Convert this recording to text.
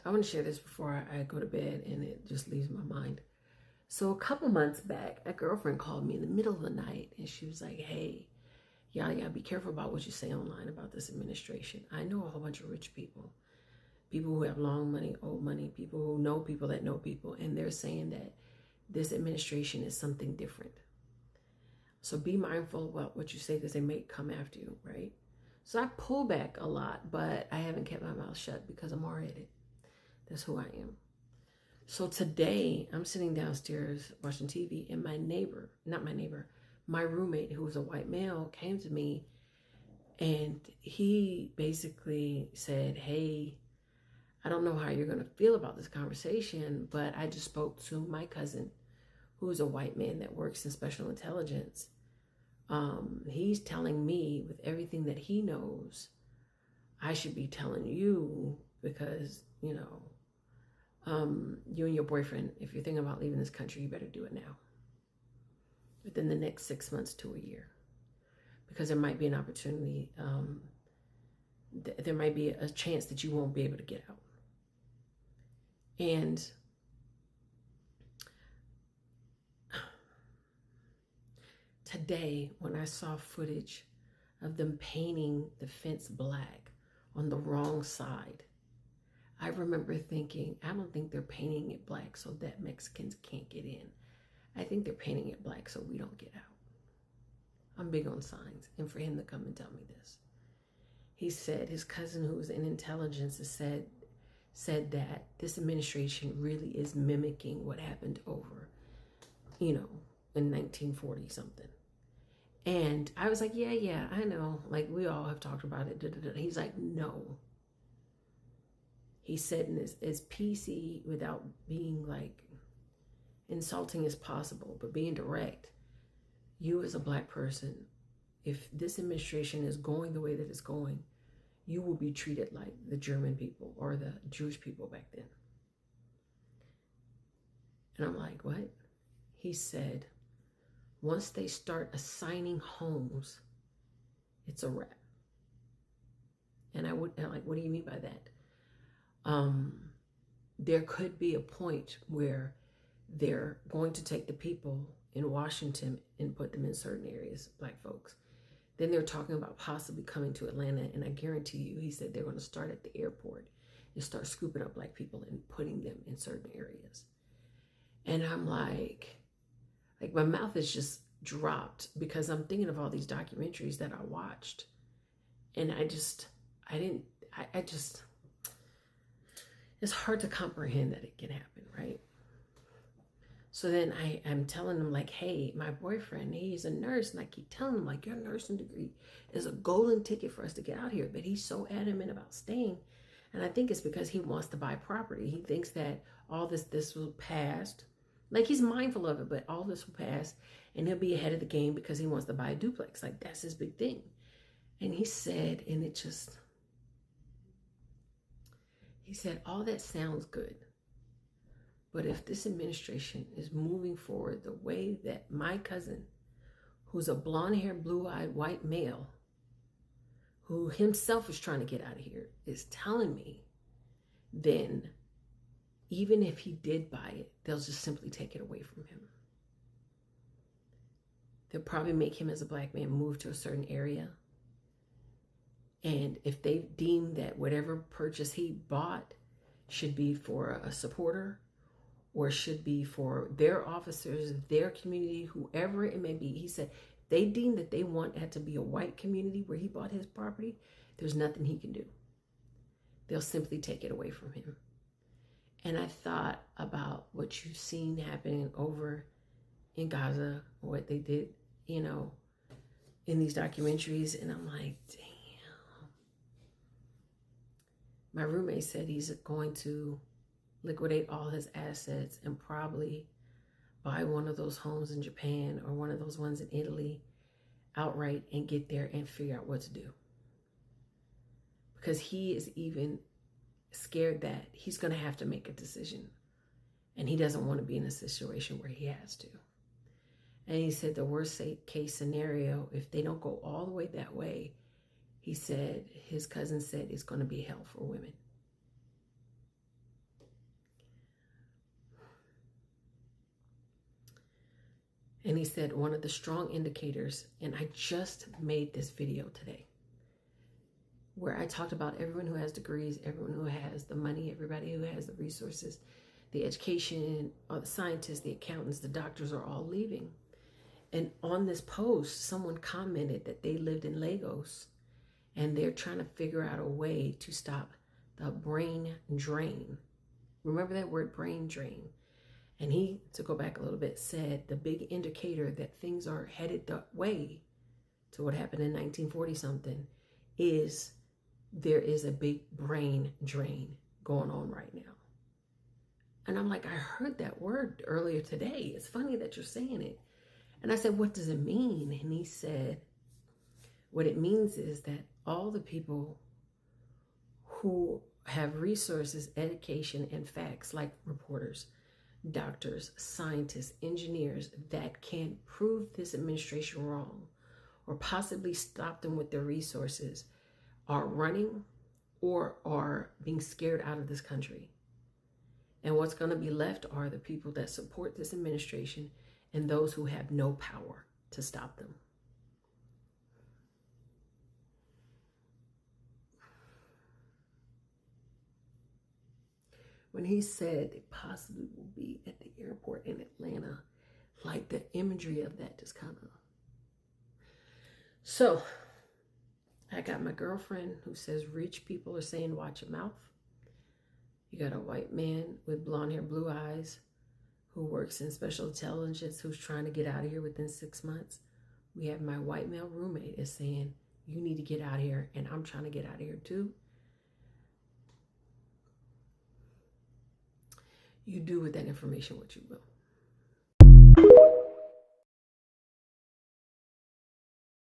I want to share this before I go to bed and it just leaves my mind. So a couple months back, a girlfriend called me in the middle of the night and she was like, hey, yeah, be careful about what you say online about this administration. I know a whole bunch of rich people, people who have long money, old money, people who know people that know people, and they're saying that this administration is something different. So be mindful about what you say because they may come after you, right? So I pull back a lot, but I haven't kept my mouth shut because I'm hard-headed. That's who I am. So today I'm sitting downstairs watching TV and my roommate, who was a white male, came to me and he basically said, hey, I don't know how you're going to feel about this conversation, but I just spoke to my cousin, who is a white man that works in special intelligence. He's telling me with everything that he knows, I should be telling you because, you and your boyfriend, if you're thinking about leaving this country, you better do it now. Within the next 6 months to a year. Because there might be an opportunity, there might be a chance that you won't be able to get out. And today, when I saw footage of them painting the fence black on the wrong side, I remember thinking, I don't think they're painting it black so that Mexicans can't get in. I think they're painting it black so we don't get out. I'm big on signs, and for him to come and tell me this. He said his cousin, who was in intelligence, said that this administration really is mimicking what happened over, in 1940 something. And I was like, yeah, I know. Like, we all have talked about it. He's like, no. He said in this as PC without being like insulting as possible, but being direct. You as a black person, if this administration is going the way that it's going, you will be treated like the German people or the Jewish people back then. And I'm like, what? He said, once they start assigning homes, it's a wrap. And I'm like, what do you mean by that? There could be a point where they're going to take the people in Washington and put them in certain areas, black folks. Then they're talking about possibly coming to Atlanta, and I guarantee you, he said they're going to start at the airport and start scooping up black people and putting them in certain areas. And I'm like my mouth is just dropped because I'm thinking of all these documentaries that I watched. And it's hard to comprehend that it can happen, right? So then I'm telling them like, hey, my boyfriend, he's a nurse. And I keep telling him like, your nursing degree is a golden ticket for us to get out here. But he's so adamant about staying. And I think it's because he wants to buy property. He thinks that all this will pass. Like, he's mindful of it, but all this will pass and he'll be ahead of the game because he wants to buy a duplex. Like, that's his big thing. And he said, he said, all that sounds good. But if this administration is moving forward the way that my cousin, who's a blonde-haired, blue-eyed white male, who himself is trying to get out of here, is telling me, then even if he did buy it, they'll just simply take it away from him. They'll probably make him as a black man move to a certain area. And if they deem that whatever purchase he bought should be for a supporter or should be for their officers, their community, whoever it may be, he said, they deem that they want that to be a white community where he bought his property, there's nothing he can do. They'll simply take it away from him. And I thought about what you've seen happening over in Gaza, what they did, in these documentaries. And I'm like, damn. My roommate said he's going to liquidate all his assets and probably buy one of those homes in Japan or one of those ones in Italy outright and get there and figure out what to do. Because he is even scared that he's going to have to make a decision. And he doesn't want to be in a situation where he has to. And he said the worst case scenario, if they don't go all the way that way, he said, his cousin said, it's going to be hell for women. And he said one of the strong indicators, and I just made this video today, where I talked about everyone who has degrees, everyone who has the money, everybody who has the resources, the education, all the scientists, the accountants, the doctors are all leaving. And on this post, someone commented that they lived in Lagos and they're trying to figure out a way to stop the brain drain. Remember that word, brain drain? And he, to go back a little bit, said the big indicator that things are headed that way to what happened in 1940 something is there is a big brain drain going on right now. And I'm like, I heard that word earlier today. It's funny that you're saying it. And I said, what does it mean? And he said, what it means is that all the people who have resources, education, and facts, like reporters, doctors, scientists, engineers, that can prove this administration wrong or possibly stop them with their resources, are running or are being scared out of this country. And what's going to be left are the people that support this administration and those who have no power to stop them. When he said it possibly will be at the airport in Atlanta, like the imagery of that just kind of. So I got my girlfriend who says rich people are saying watch your mouth. You got a white man with blonde hair, blue eyes, who works in special intelligence, who's trying to get out of here within 6 months. We have my white male roommate is saying, you need to get out of here, and I'm trying to get out of here too. You do with that information what you will.